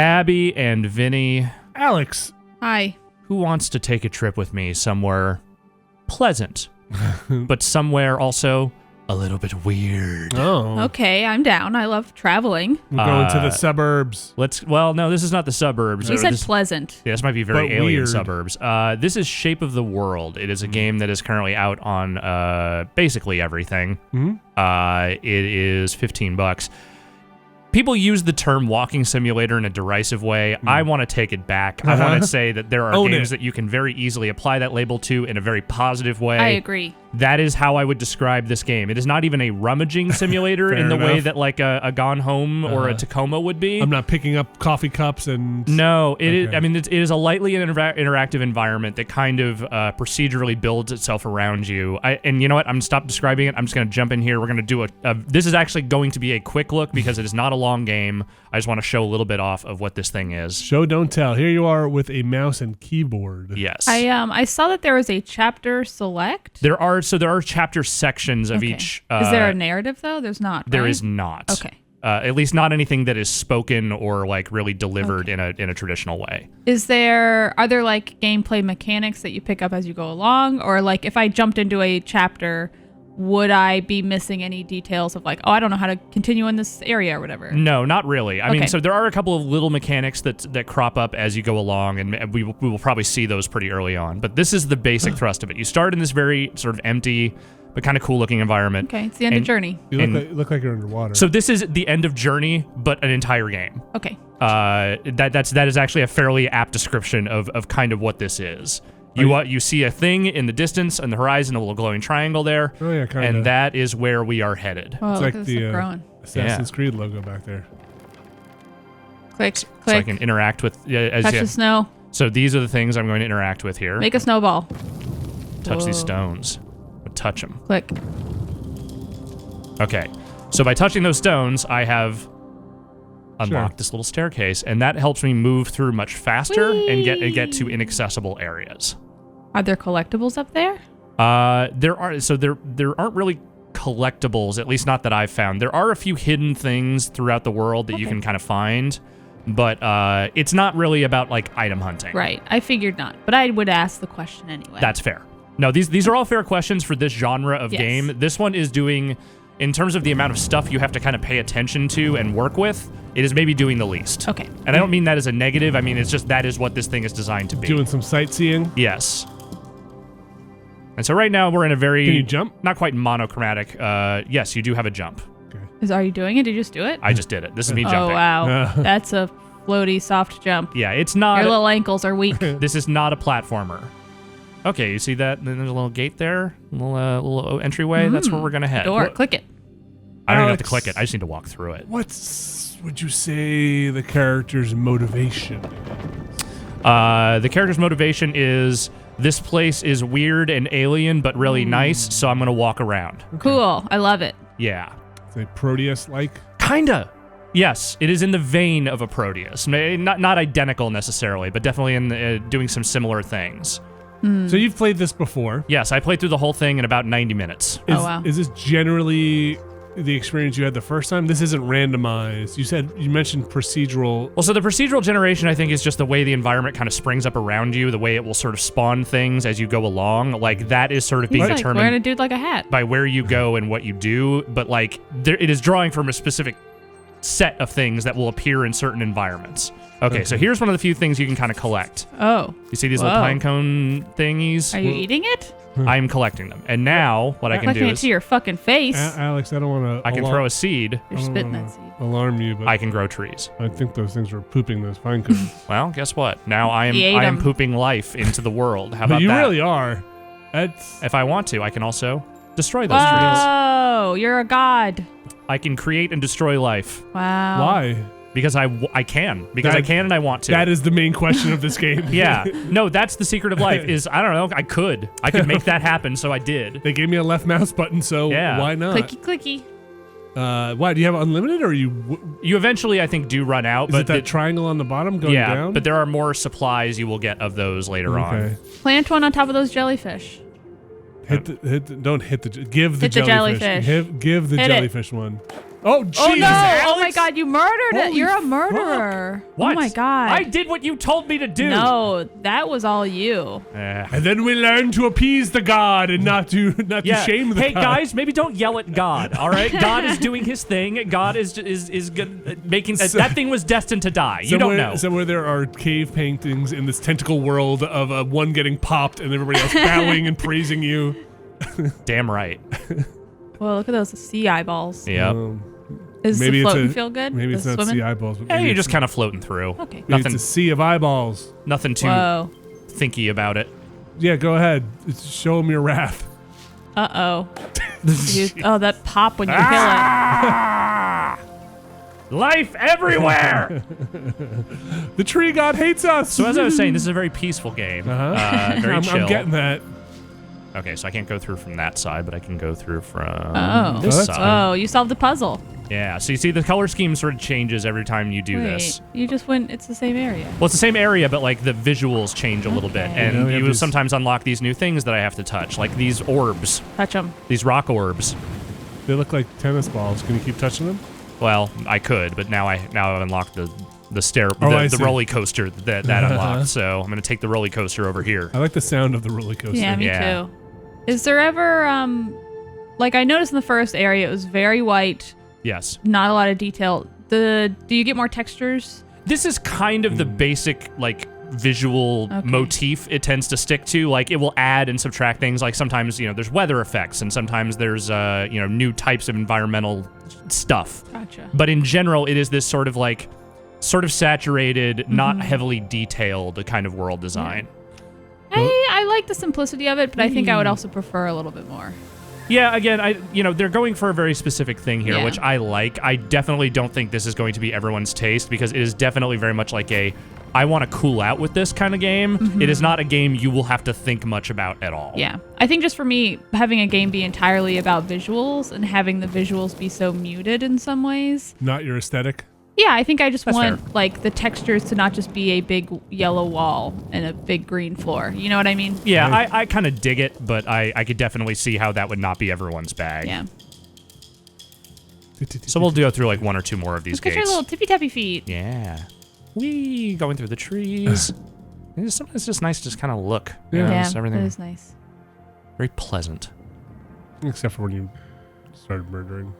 Abby and Vinny. Alex. Hi. Who wants to take a trip with me somewhere pleasant, but somewhere also a little bit weird? Oh. Okay, I'm down. I love traveling. We're going to the suburbs. Well, no, this is not the suburbs. You said pleasant. Yeah, this might be very But alien weird. Suburbs. This is Shape of the World. It is a game that is currently out on basically everything. It is $15. People use the term walking simulator in a derisive way. I want to take it back. I want to say that there are games that you can very easily apply that label to in a very positive way. I agree. That is how I would describe this game. It is not even a rummaging simulator in the way that like a Gone Home or a Tacoma would be. I'm not picking up coffee cups and... No, it is. I mean, it is a lightly interactive environment that kind of procedurally builds itself around you. And you know what? I'm going to stop describing it. I'm just going to jump in here. We're going to do this is actually going to be a quick look because it is not a long game. I just want to show a little bit off of what this thing is. Show, don't tell. Here you are with a mouse and keyboard. Yes. I saw that there was a chapter select. There are chapter sections of each. Is there a narrative though? There's not. There right? is not. Okay. At least not anything that is spoken or like really delivered in a traditional way. Are there like gameplay mechanics that you pick up as you go along, or like if I jumped into a chapter, would I be missing any details of like, oh, I don't know how to continue in this area or whatever? No, not really. I mean, so there are a couple of little mechanics that crop up as you go along, and we will probably see those pretty early on. But this is the basic thrust of it. You start in this very sort of empty but kind of cool-looking environment. Okay, it's the end of Journey. You look like you're underwater. So this is the end of Journey, but an entire game. Okay. That is actually a fairly apt description of kind of what this is. You see a thing in the distance on the horizon, a little glowing triangle there. Oh yeah, kind of. And that is where we are headed. Oh, it's look like at the Assassin's Creed logo back there. Click, So I click. can interact with Touch the snow. So these are the things I'm going to interact with here. Make a snowball. Touch these Whoa. stones. Touch them. Click. Okay. So by touching those stones, I have unlocked this little staircase, and that helps me move through much faster and get to inaccessible areas. Are there collectibles up there? There aren't really collectibles, at least not that I've found. There are a few hidden things throughout the world that you can kind of find, but it's not really about like item hunting. Right. I figured not, but I would ask the question anyway. That's fair. No, these are all fair questions for this genre of Yes. game. This one is doing, in terms of the amount of stuff you have to kind of pay attention to and work with, it is maybe doing the least. Okay. And I don't mean that as a negative. I mean, it's just that is what this thing is designed to be. Doing some sightseeing. Yes. And so right now we're in a very... Can you jump? Not quite monochromatic. Yes, you do have a jump. Are you doing it? Did you just do it? I just did it. This is me Oh, jumping. wow. That's a floaty, soft jump. Yeah, it's not... Your little ankles are weak. This is not a platformer. Okay, you see that? Then there's a little gate there, a little entryway. That's where we're gonna head. Door. Click it. I don't even have to Alex, click it. I just need to walk through it. Would you say the character's motivation? The character's motivation is this place is weird and alien, but really nice, so I'm gonna walk around. Cool. I love it. Yeah. Is it Proteus-like? Kinda. Yes, it is in the vein of a Proteus. Not identical necessarily, but definitely in doing some similar things. So you've played this before. Yes, I played through the whole thing in about 90 minutes. Wow. Is this generally the experience you had the first time? This isn't randomized. You mentioned procedural. Well, so the procedural generation, I think, is just the way the environment kind of springs up around you, the way it will sort of spawn things as you go along. Like, that is sort of being He's like determined wearing a dude like a hat. by where you go and what you do, but like, it is drawing from a specific set of things that will appear in certain environments. Okay, so here's one of the few things you can kind of collect. Oh. You see these little Whoa. pine cone thingies? Are you eating it? I am collecting them. And now, what I can do Collecting it is, to your fucking face. Alex, I don't want to. I can throw a seed. You're spitting that seed. Alarm you, but I can grow trees. I think those things were pooping those pine cones. Well, guess what? Now I He ate am 'em. pooping life into the world. How about But you that? really are. That's If I want to, I can also destroy those trees. Whoa, you're a god. I can create and destroy life Wow. why. because I can because I can and I want to. That is the main question of this game. Yeah. No, that's the secret of life is, I don't know, I could make that happen, so I did. They gave me a left mouse button, so Yeah. why not? Clicky, clicky. Why do you have unlimited, or you? You eventually, I think, do run out. Is but it that triangle on the bottom going yeah, down? but there are more supplies you will get of those later Okay. on. Plant one on top of those jellyfish. Don't hit the. Give the Hit the jellyfish. jellyfish. Give the Hit it. jellyfish one. Oh, Jesus, Oh no! Alex! Oh my God! You murdered it! Holy You're a fuck. murderer! What? Oh my God! I did what you told me to do. No, that was all you. And then we learn to appease the god and not to shame the Hey god. guys, maybe don't yell at God. All right, God is doing His thing. God is good, making that thing was destined to die. You don't know. Somewhere there are cave paintings in this tentacle world of one getting popped and everybody else bowing and praising you. Damn right. Well, look at those sea eyeballs. Yep. Is the floating feel good? Maybe Is it's not swimming? sea eyeballs. But Hey, maybe you're it's just kind of floating through. Okay. maybe Nothing, it's a sea of eyeballs. nothing too Whoa. thinky about it. Yeah, go ahead. Show them your wrath. Uh-oh. Oh, that pop when you Life everywhere. The tree god hates us. So as I was saying, this is a very peaceful game. Very chill. I'm getting that. Okay, so I can't go through from that side, but I can go through from Oh. this Oh, that's side. Oh, you solved the puzzle. Yeah, so you see the color scheme sort of changes every time you do Wait, this. you just went, it's the same area. Well, it's the same area, but like the visuals change a little bit, Okay. and Yeah, we have you these- sometimes unlock these new things that I have to touch, like these orbs, Touch them. these rock orbs. They look like tennis balls. Can you keep touching them? Well, I could, but now I've unlocked the I the see. roller coaster that unlocked. So I'm gonna take the roller coaster over here. I like the sound of the roller coaster. Yeah, me Yeah. too. Is there ever, like I noticed in the first area, it was very white, Yes, not a lot of detail. Do you get more textures? this is kind of the basic like visual Okay. motif it tends to stick to. Like it will add and subtract things. Like sometimes there's weather effects, and sometimes there's new types of environmental stuff. Gotcha. But in general, it is this sort of saturated, not heavily detailed kind of world design. I like the simplicity of it, but I think I would also prefer a little bit more. Yeah, again, they're going for a very specific thing here, Yeah. which I like. I definitely don't think this is going to be everyone's taste because it is definitely very much like I want to cool out with this kind of game. It is not a game you will have to think much about at all. Yeah. I think just for me, having a game be entirely about visuals and having the visuals be so muted in some ways. Not your aesthetic. Yeah, I think I just That's want fair. like the textures to not just be a big yellow wall and a big green floor. You know what I mean? Yeah, Right. I kind of dig it, but I could definitely see how that would not be everyone's bag. Yeah. So we'll go through like one or two more of these Look at your gates. little tippy tappy feet. Yeah. Wee, going through the trees. Sometimes it's just nice to just kind of look. Yeah. Just that everything is nice. very pleasant. Except for when you started murdering.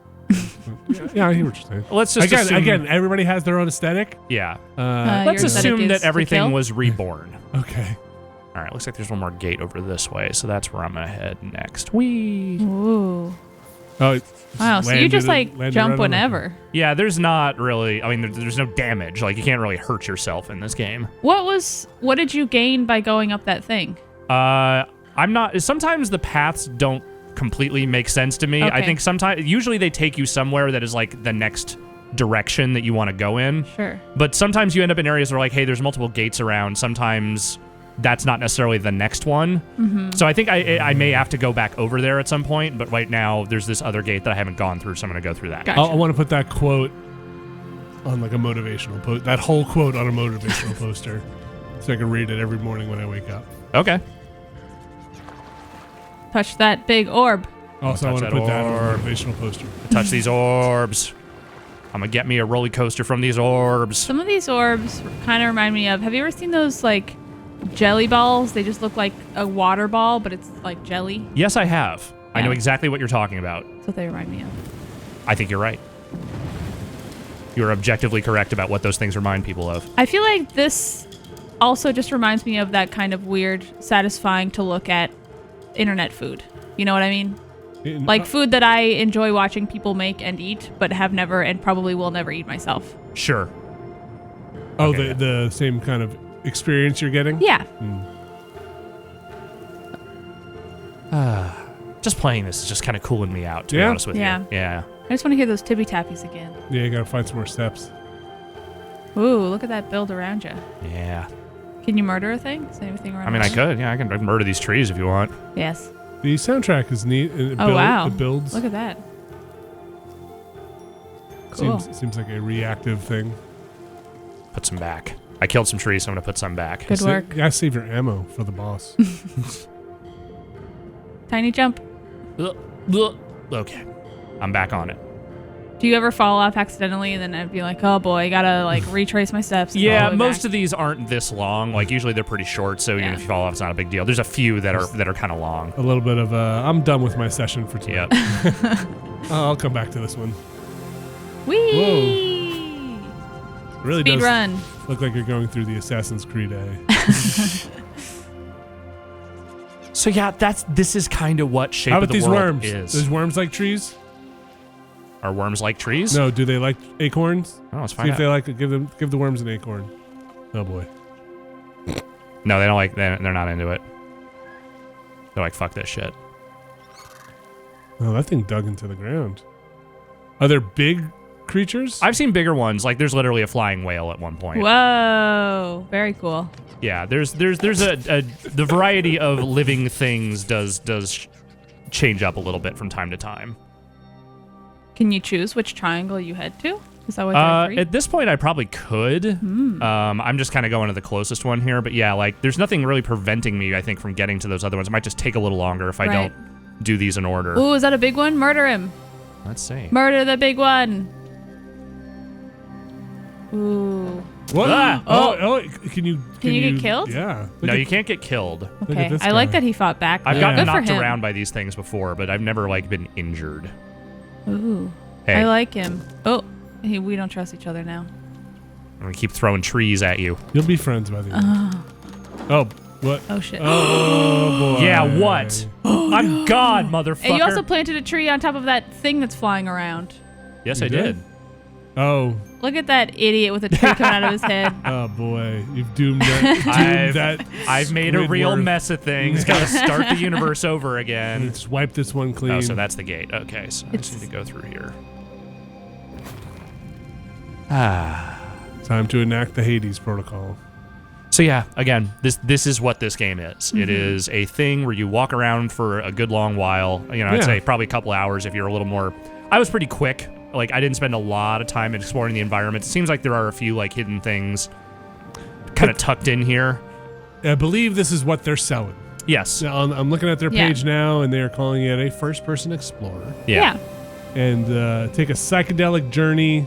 Yeah, I hear what you're saying. Let's just assume, Again, everybody has their own aesthetic. yeah. Yeah. Let's Your aesthetic assume is that to everything kill? was reborn. Okay. All right, looks like there's one more gate over this way, so that's where I'm gonna head next. Wee. Ooh. Oh, it Wow, so you just like landed jump right on the- whenever. Yeah, there's not really. I mean, there's no damage. Like you can't really hurt yourself in this game. What did you gain by going up that thing? I'm not. Sometimes the paths don't completely make sense to me. I Okay. think usually they take you somewhere that is like the next direction that you want to go in. Sure. But sometimes you end up in areas where like, hey, there's multiple gates around. Sometimes that's not necessarily the next one. Mm-hmm. So I think I may have to go back over there at some point. But right now there's this other gate that I haven't gone through, so I'm gonna go through that. Gotcha. I want to put that quote on like a motivational post. That whole quote on a motivational poster, so I can read it every morning when I wake up. Okay. Touch that big orb. Also, I touch want to that put that on a orb. motivational poster. Touch these orbs. I'm gonna get me a roller coaster from these orbs. Some of these orbs kind of remind me of. Have you ever seen those like jelly balls? They just look like a water ball, but it's like jelly. Yes, I have. I know Yeah. exactly what you're talking about. That's what they remind me of. I think you're right. You're objectively correct about what those things remind people of. I feel like this also just reminds me of that kind of weird, satisfying to look at internet food. You know what I mean? Like food that I enjoy watching people make and eat, but have never and probably will never eat myself. Sure. Oh, Okay. the same kind of experience you're getting? Yeah. Just playing this is just kind of cooling me out, to be Yeah? honest with Yeah. you. Yeah. I just want to hear those tippy tappies again. Yeah, you gotta find some more steps. Ooh, look at that build around you. Yeah. Can you murder a thing? Is there anything around? I mean, I there? could. Yeah, I can murder these trees if you want. Yes. The soundtrack is neat. And Oh, wow. It builds. Look at that. Cool. Seems like a reactive thing. Put some back. I killed some trees, so I'm going to put some back. Good work. You gotta save your ammo for the boss. Tiny jump. Okay. I'm back on it. Do you ever fall off accidentally and then I'd be like, oh boy, gotta like retrace my steps? Yeah, most of these aren't this long. Like usually they're pretty short, so even if you fall off, it's not a big deal. There's a few that are kind of long. A little bit of I'm done with my session for today. Yep. I'll come back to this one. Whee! It really Speed does run. look like you're going through the Assassin's Creed A. So yeah, this is kind of what Shape How of about the these World worms? is. Does worms like trees? Are worms like trees? No. Do they like acorns? Oh, let's See find if out. they like it. Give the worms an acorn. Oh boy. No, they don't like. They're not into it. They're like, fuck this shit. Oh, that thing dug into the ground. Are there big creatures? I've seen bigger ones. Like there's literally a flying whale at one point. Whoa, very cool. Yeah, there's the variety of living things does change up a little bit from time to time. Can you choose which triangle you head to? Is that what they're free? At this point, I probably could. I'm just kind of going to the closest one here, but yeah, like there's nothing really preventing me, I think, from getting to those other ones. It might just take a little longer if I don't do these in order. Ooh, is that a big one? Murder him. Let's see. Murder the big one. Ooh. What? Ah! Oh! Can you get killed? Yeah. No, you can't get killed. Look Okay, at this I like guy. that he fought back. I've though. gotten Good for knocked him. around by these things before, but I've never like been injured. Ooh. Hey. I like him. Oh, we don't trust each other now. I'm gonna keep throwing trees at you. You'll be friends by the end. Oh, what? Oh shit. Oh boy. Yeah, what? I'm God, motherfucker. And you also planted a tree on top of that thing that's flying around. Yes, You I did. Oh. Look at that idiot with a tree coming out of his head. Oh boy. You've doomed that. I've made a real Squidward. mess of things. Gotta start the universe over again. Let's wipe this one clean. Oh, so that's the gate. Okay, so I just need to go through here. Time to enact the Hades protocol. So yeah, again, this is what this game is. It is a thing where you walk around for a good long while. You know, I'd Yeah. say probably a couple hours if you're a little more. I was pretty quick. Like I didn't spend a lot of time exploring the environment. It seems like there are a few like hidden things kind of tucked in here. I believe this is what they're selling. Yes. Now, I'm looking at their Yeah. page now, and they're calling it a first-person explorer. Yeah. And take a psychedelic journey,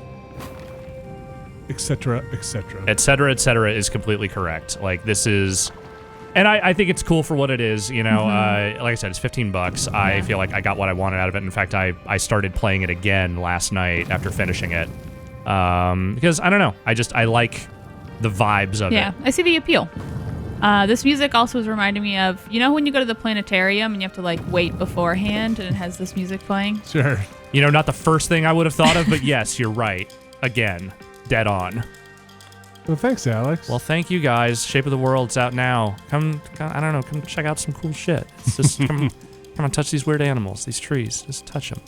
etc., etc. Et cetera, is completely correct. Like this is, and I think it's cool for what it is. You know, like I said, it's $15. I feel like I got what I wanted out of it. In fact, I started playing it again last night after finishing it, because I don't know, I like the vibes of it. Yeah, I see the appeal. This music also is reminding me of, you know, when you go to the planetarium and you have to like wait beforehand and it has this music playing? Sure. You know, not the first thing I would have thought of, but yes, you're right. Again, dead on. Well, thanks, Alex. Well, thank you guys. Shape of the World's out now. Come I don't know, come check out some cool shit. It's just come on, touch these weird animals, these trees. Just touch them.